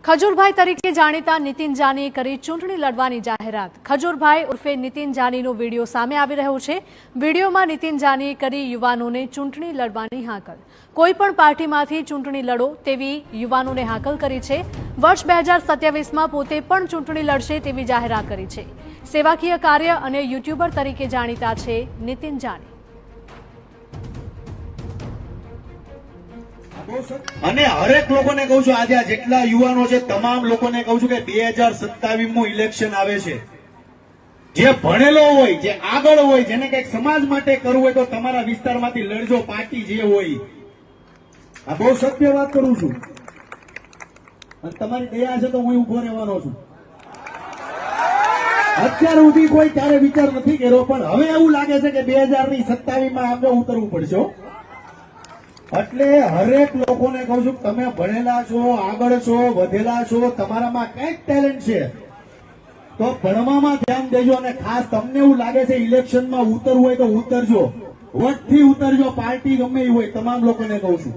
ખજૂરભાઈ તરીકે જાણીતા નીતિન જાનીએ કરી ચૂંટણી લડવાની જાહેરાત। ખજૂરભાઈ ઉર્ફે નીતિન જાનીનો વિડીયો સામે આવી રહ્યો છે। વિડીયોમાં નીતિન જાનીએ કરી યુવાનોને ચૂંટણી લડવાની હાકલ। કોઈપણ પાર્ટીમાંથી ચૂંટણી લડો તેવી યુવાનોને હાકલ કરી છે। વર્ષ 2027માં પોતે પણ ચૂંટણી લડશે તેવી જાહેરાત કરી છે। સેવાકીય કાર્ય અને યુટ્યુબર તરીકે જાણીતા છે નીતિન જાની। અને હરેક લોકોને કહું છું, આજે જેટલા યુવાનો છે તમામ લોકોને કહું છું કે 2027માં ઇલેક્શન આવે છે। જે ભણેલો હોય, જે આગળ હોય, જેને કંઈક સમાજ માટે કરવું હોય તો તમારા વિસ્તારમાંથી લડજો, પાર્ટી જે હોય। આ બહુ સત્ય વાત કરું છું અને તમારી દયા છે તો હું ઉભો રહેવાનો છું। અત્યાર સુધી કોઈ ક્યારે વિચાર નથી કર્યો, પણ હવે એવું લાગે છે કે 2027માં આપણે ઉતરવું પડશે। એટલે હરેક લોકોને કહું છું, તમે ભણેલા છો, આગળ છો, વધેલા છો, તમારામાં કંઈક ટેલેન્ટ છે તો ભણવામાં ધ્યાન દેજો। અને ખાસ તમને એવું લાગે છે ઇલેક્શનમાં ઉતરવું હોય તો ઉતરજો, વોટથી ઉતરજો, પાર્ટી ગમે એ હોય, તમામ લોકોને કહું છું।